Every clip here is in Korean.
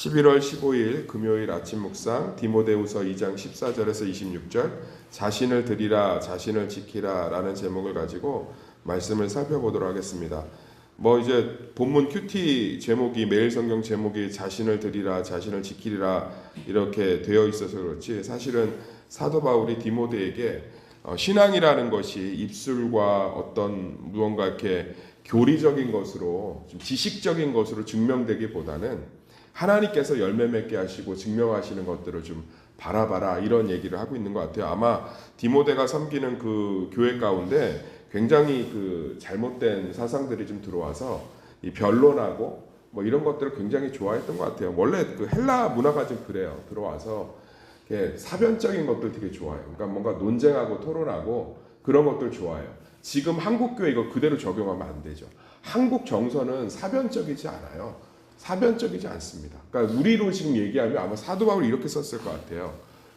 11월 15일 금요일 아침 묵상 디모데후서 2장 14절에서 26절 자신을 드리라 자신을 지키라 라는 제목을 가지고 말씀을 살펴보도록 하겠습니다. 이제 본문 큐티 제목이 매일 성경 제목이 자신을 드리라 자신을 지키리라 이렇게 되어 있어서 그렇지 사실은 사도 바울이 디모데에게 신앙이라는 것이 입술과 어떤 무언가 이렇게 교리적인 것으로 좀 지식적인 것으로 증명되기보다는 하나님께서 열매 맺게 하시고 증명하시는 것들을 좀 바라봐라 이런 얘기를 하고 있는 것 같아요. 아마 디모데가 섬기는 그 교회 가운데 굉장히 그 잘못된 사상들이 좀 들어와서 이 변론하고 이런 것들을 굉장히 좋아했던 것 같아요. 원래 그 헬라 문화가 좀 그래요. 들어와서 사변적인 것들 되게 좋아해요. 그러니까 뭔가 논쟁하고 토론하고 그런 것들 좋아해요. 지금 한국 교회 이거 그대로 적용하면 안 되죠. 한국 정서는 사변적이지 않아요. 사변적이지 않습니다. 그러니까 우리로 지금 얘기하면 아마 사도 바울이 이렇게 썼을 것 같아요.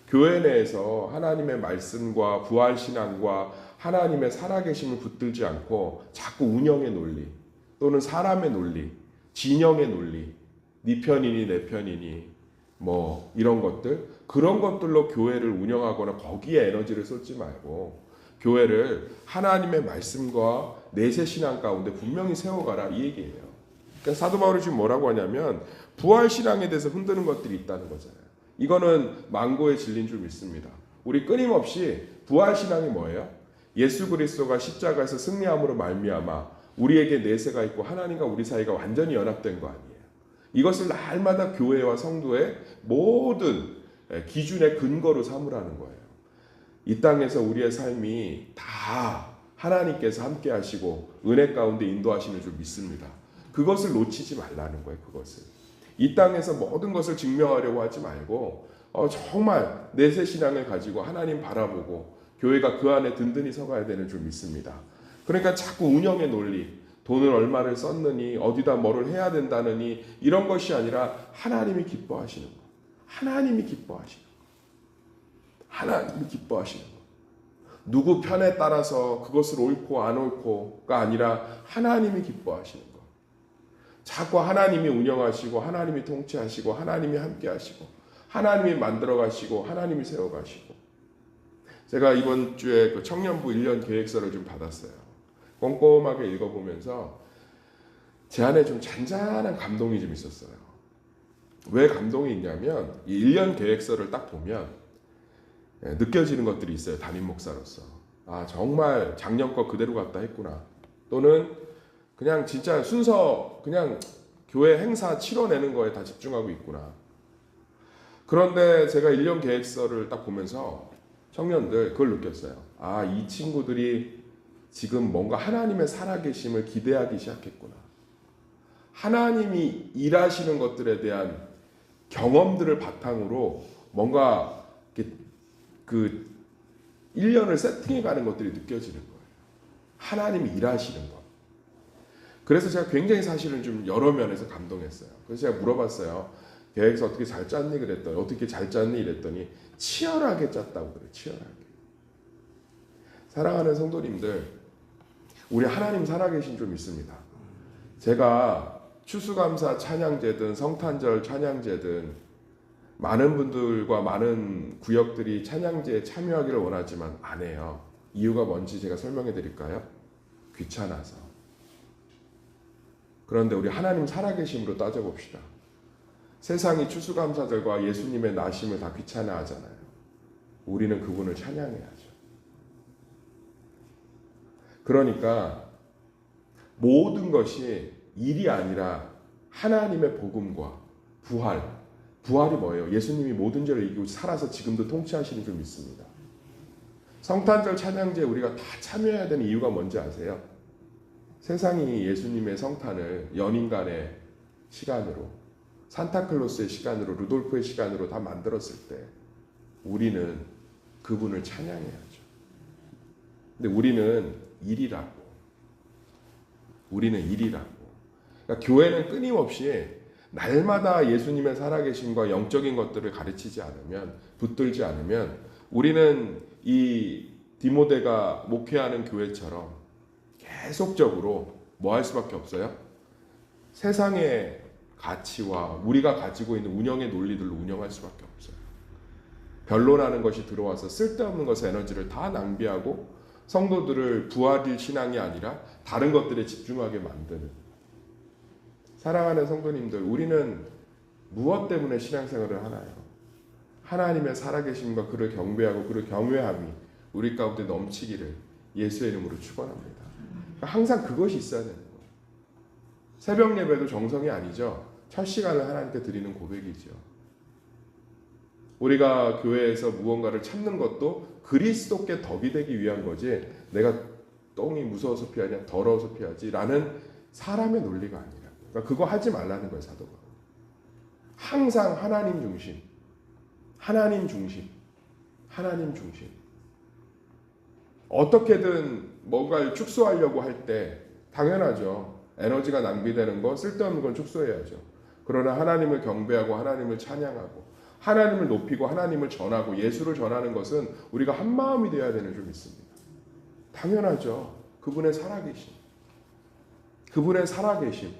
교회 내에서 하나님의 말씀과 부활 신앙과 하나님의 살아계심을 붙들지 않고 자꾸 운영의 논리 또는 사람의 논리, 진영의 논리, 네 편이니 내 편이니 이런 것들 그런 것들로 교회를 운영하거나 거기에 에너지를 쏟지 말고 교회를 하나님의 말씀과 내세 신앙 가운데 분명히 세워가라 이 얘기예요. 그러니까 사도 바울이 지금 뭐라고 하냐면 부활 신앙에 대해서 흔드는 것들이 있다는 거잖아요. 이거는 망고의 진리인 줄 믿습니다. 우리 끊임없이 부활 신앙이 뭐예요? 예수 그리스도가 십자가에서 승리함으로 말미암아 우리에게 내세가 있고 하나님과 우리 사이가 완전히 연합된 거 아니에요. 이것을 날마다 교회와 성도의 모든 기준의 근거로 삼으라는 거예요. 이 땅에서 우리의 삶이 다 하나님께서 함께 하시고 은혜 가운데 인도하시는 줄 믿습니다. 그것을 놓치지 말라는 거예요. 그것을 이 땅에서 모든 것을 증명하려고 하지 말고 정말 내세 신앙을 가지고 하나님 바라보고 교회가 그 안에 든든히 서가야 되는 줄 믿습니다. 그러니까 자꾸 운영의 논리 돈을 얼마를 썼느니 어디다 뭐를 해야 된다느니 이런 것이 아니라 하나님이 기뻐하시는 것 하나님이 기뻐하시는 것 하나님이 기뻐하시는 것 누구 편에 따라서 그것을 옳고 안 옳고가 아니라 하나님이 기뻐하시는 것 자꾸 하나님이 운영하시고 하나님이 통치하시고 하나님이 함께 하시고 하나님이 만들어 가시고 하나님이 세워 가시고 제가 이번 주에 그 청년부 1년 계획서를 좀 받았어요. 꼼꼼하게 읽어보면서 제 안에 좀 잔잔한 감동이 좀 있었어요. 왜 감동이 있냐면 이 1년 계획서를 딱 보면 느껴지는 것들이 있어요. 담임 목사로서 정말 작년 거 그대로 갖다 했구나 또는 그냥 진짜 순서 그냥 교회 행사 치러내는 거에 다 집중하고 있구나. 그런데 제가 1년 계획서를 딱 보면서 청년들 그걸 느꼈어요. 이 친구들이 지금 뭔가 하나님의 살아계심을 기대하기 시작했구나. 하나님이 일하시는 것들에 대한 경험들을 바탕으로 뭔가 그 1년을 세팅해가는 것들이 느껴지는 거예요. 하나님이 일하시는 것. 그래서 제가 굉장히 사실은 좀 여러 면에서 감동했어요. 그래서 제가 물어봤어요. 계획서 어떻게 잘 짰니? 그랬더니 어떻게 잘 짰니? 이랬더니 치열하게 짰다고 그래요. 치열하게. 사랑하는 성도님들 우리 하나님 살아계신 줄 믿습니다. 제가 추수감사 찬양제든 성탄절 찬양제든 많은 분들과 많은 구역들이 찬양제에 참여하기를 원하지만 안 해요. 이유가 뭔지 제가 설명해 드릴까요? 귀찮아서. 그런데 우리 하나님 살아계심으로 따져봅시다. 세상이 추수감사절과 예수님의 나심을 다 귀찮아하잖아요. 우리는 그분을 찬양해야죠. 그러니까 모든 것이 일이 아니라 하나님의 복음과 부활이 뭐예요? 예수님이 모든 죄를 이기고 살아서 지금도 통치하시는 줄 믿습니다. 성탄절 찬양제에 우리가 다 참여해야 되는 이유가 뭔지 아세요? 세상이 예수님의 성탄을 연인간의 시간으로 산타클로스의 시간으로 루돌프의 시간으로 다 만들었을 때 우리는 그분을 찬양해야죠. 근데 우리는 일이라고. 그러니까 교회는 끊임없이 날마다 예수님의 살아계심과 영적인 것들을 가르치지 않으면 붙들지 않으면 우리는 이 디모데가 목회하는 교회처럼 계속적으로 뭐 할 수밖에 없어요? 세상에 가치와 우리가 가지고 있는 운영의 논리들로 운영할 수밖에 없어요. 변론하는 것이 들어와서 쓸데없는 것에 에너지를 다 낭비하고 성도들을 부활일 신앙이 아니라 다른 것들에 집중하게 만드는. 사랑하는 성도님들, 우리는 무엇 때문에 신앙생활을 하나요? 하나님의 살아계심과 그를 경배하고 그를 경외함이 우리 가운데 넘치기를 예수의 이름으로 축원합니다. 그러니까 항상 그것이 있어야 되는 거예요. 새벽 예배도 정성이 아니죠. 첫 시간을 하나님께 드리는 고백이죠. 우리가 교회에서 무언가를 찾는 것도 그리스도께 덕이 되기 위한 거지, 내가 똥이 무서워서 피하냐 더러워서 피하지 라는 사람의 논리가 아니라, 그러니까 그거 하지 말라는 거예요. 사도가 항상 하나님 중심, 하나님 중심, 하나님 중심. 어떻게든 뭔가를 축소하려고 할 때 당연하죠. 에너지가 낭비되는 거, 쓸데없는 건 축소해야죠. 그러나 하나님을 경배하고 하나님을 찬양하고 하나님을 높이고 하나님을 전하고 예수를 전하는 것은 우리가 한 마음이 되어야 되는 줄 믿습니다. 당연하죠. 그분의 살아계심, 그분의 살아계심.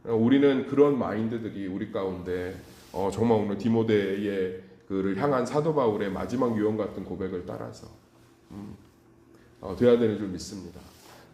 우리는 그런 마인드들이 우리 가운데 정말 오늘 디모데의 그를 향한 사도 바울의 마지막 유언 같은 고백을 따라서 돼야 되는 줄 믿습니다.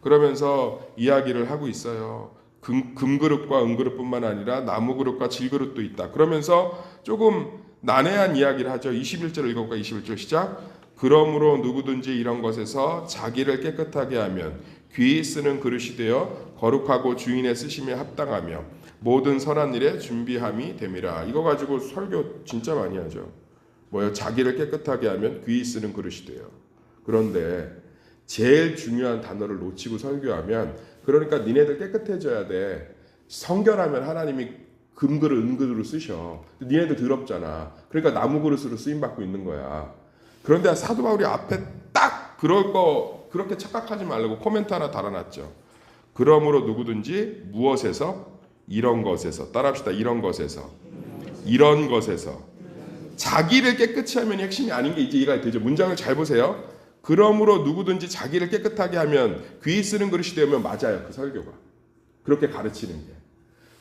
그러면서 이야기를 하고 있어요. 금그릇과 은그릇뿐만 아니라 나무그릇과 질그릇도 있다. 그러면서 조금 난해한 이야기를 하죠. 21절 읽어볼까? 21절 시작. 그러므로 누구든지 이런 것에서 자기를 깨끗하게 하면 귀히 쓰는 그릇이 되어 거룩하고 주인의 쓰심에 합당하며 모든 선한 일에 준비함이 됨이라. 이거 가지고 설교 진짜 많이 하죠. 뭐요? 자기를 깨끗하게 하면 귀히 쓰는 그릇이 돼요. 그런데 제일 중요한 단어를 놓치고 설교하면, 그러니까 니네들 깨끗해져야 돼. 성결하면 하나님이 금그릇 은그릇으로 쓰셔. 니네들 더럽잖아. 그러니까 나무그릇으로 쓰임받고 있는 거야. 그런데 사도 바울이 앞에 딱 그럴 거 그렇게 착각하지 말라고 코멘트 하나 달아놨죠. 그러므로 누구든지 무엇에서? 이런 것에서. 따라합시다. 이런 것에서. 이런 것에서. 자기를 깨끗이 하면 핵심이 아닌 게 이제 이해가 되죠. 문장을 잘 보세요. 그러므로 누구든지 자기를 깨끗하게 하면 귀히 쓰는 그릇이 되면 맞아요. 그 설교가. 그렇게 가르치는 게.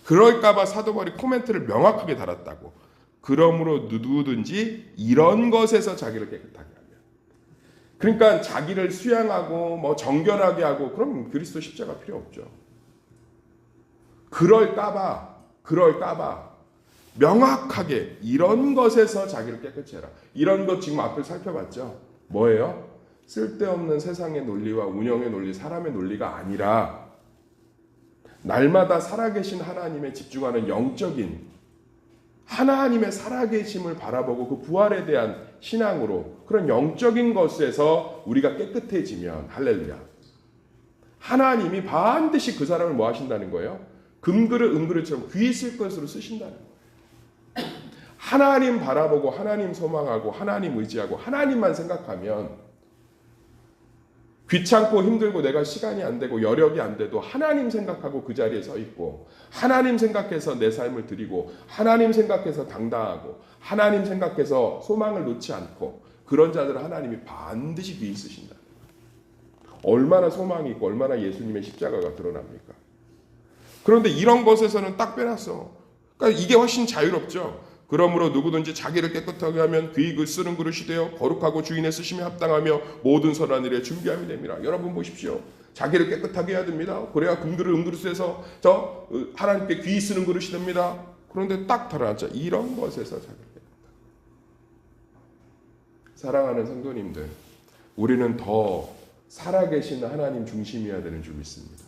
그럴까봐 사도 바울이 코멘트를 명확하게 달았다고. 그러므로 누구든지 이런 것에서 자기를 깨끗하게 하면. 그러니까 자기를 수양하고 뭐 정결하게 하고 그럼 그리스도 십자가 필요 없죠. 그럴까봐 명확하게 이런 것에서 자기를 깨끗이 해라. 이런 것 지금 앞을 살펴봤죠. 뭐예요? 쓸데없는 세상의 논리와 운영의 논리, 사람의 논리가 아니라 날마다 살아계신 하나님에 집중하는 영적인 하나님의 살아계심을 바라보고 그 부활에 대한 신앙으로 그런 영적인 것에서 우리가 깨끗해지면, 할렐루야, 하나님이 반드시 그 사람을 뭐 하신다는 거예요? 금그릇 은그릇처럼 귀히 쓸 것으로 쓰신다는 거예요. 하나님 바라보고 하나님 소망하고 하나님 의지하고 하나님만 생각하면 귀찮고 힘들고 내가 시간이 안 되고 여력이 안 돼도 하나님 생각하고 그 자리에 서 있고 하나님 생각해서 내 삶을 드리고 하나님 생각해서 당당하고 하나님 생각해서 소망을 놓지 않고 그런 자들을 하나님이 반드시 귀히 쓰신다. 얼마나 소망이 있고 얼마나 예수님의 십자가가 드러납니까? 그런데 이런 것에서는 딱 빼놨어. 그러니까 이게 훨씬 자유롭죠. 그러므로 누구든지 자기를 깨끗하게 하면 귀히 쓰는 그릇이 되어 거룩하고 주인의 쓰심에 합당하며 모든 선한 일에 준비함이 됩니다. 여러분 보십시오. 자기를 깨끗하게 해야 됩니다. 그래야 금그릇 은그릇에서 저 하나님께 귀히 쓰는 그릇이 됩니다. 그런데 딱 달아놨죠. 이런 것에서 자기를 깨끗하게. 사랑하는 성도님들, 우리는 더 살아계신 하나님 중심이어야 되는 줄 믿습니다.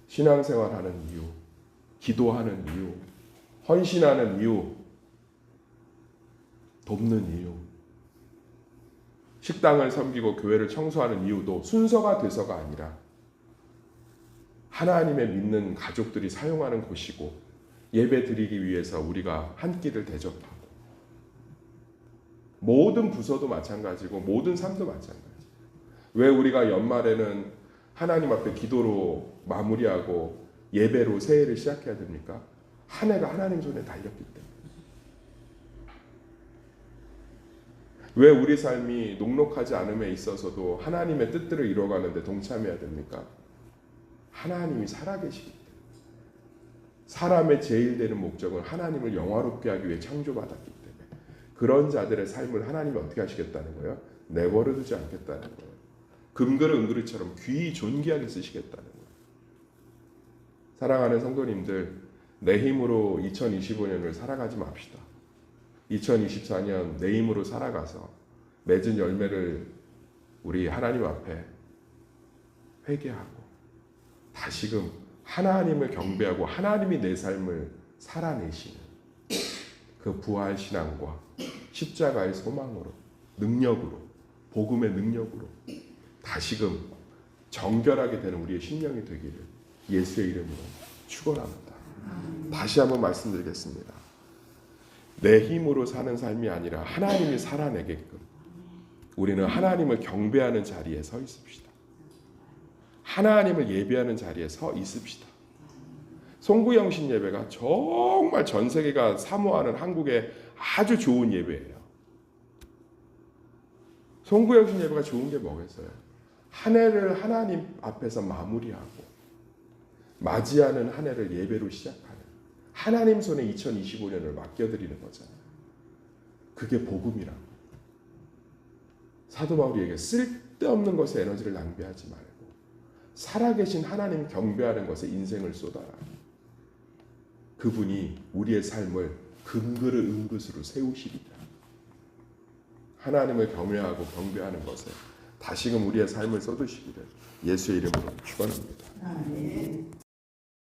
신앙생활하는 이유, 기도하는 이유, 헌신하는 이유, 돕는 이유, 식당을 섬기고 교회를 청소하는 이유도 순서가 돼서가 아니라 하나님의 믿는 가족들이 사용하는 곳이고 예배 드리기 위해서 우리가 한 끼를 대접하고 모든 부서도 마찬가지고 모든 삶도 마찬가지고 왜 우리가 연말에는 하나님 앞에 기도로 마무리하고 예배로 새해를 시작해야 됩니까? 한 해가 하나님 손에 달렸기 때문에. 왜 우리 삶이 녹록하지 않음에 있어서도 하나님의 뜻들을 이루어가는데 동참해야 됩니까? 하나님이 살아계시기 때문에. 사람의 제일 되는 목적은 하나님을 영화롭게 하기 위해 창조받았기 때문에 그런 자들의 삶을 하나님이 어떻게 하시겠다는 거예요? 내버려 두지 않겠다는 거예요. 금그릇 은그릇처럼 귀히 존귀하게 쓰시겠다는 거예요. 사랑하는 성도님들, 내 힘으로 2025년을 살아가지 맙시다. 2024년 내 힘으로 살아가서 맺은 열매를 우리 하나님 앞에 회개하고 다시금 하나님을 경배하고 하나님이 내 삶을 살아내시는 그 부활 신앙과 십자가의 소망으로, 능력으로, 복음의 능력으로 다시금 정결하게 되는 우리의 심령이 되기를 예수의 이름으로 축원합니다. 다시 한번 말씀드리겠습니다. 내 힘으로 사는 삶이 아니라 하나님이 살아내게끔 우리는 하나님을 경배하는 자리에 서 있읍시다. 하나님을 예배하는 자리에 서 있읍시다. 송구영신 예배가 정말 전 세계가 사모하는 한국의 아주 좋은 예배예요. 송구영신 예배가 좋은 게 뭐겠어요? 한 해를 하나님 앞에서 마무리하고 맞이하는 한 해를 예배로 시작하는 하나님 손에 2025년을 맡겨드리는 거잖아요. 그게 복음이라고. 사도 바울이 얘기해 쓸데없는 것에 에너지를 낭비하지 말고 살아계신 하나님 경배하는 것에 인생을 쏟아라. 그분이 우리의 삶을 금그릇 은그릇으로 세우시리라. 하나님을 경외하고 경배하는 것에 다시금 우리의 삶을 쏟으시기를 예수의 이름으로 축원합니다.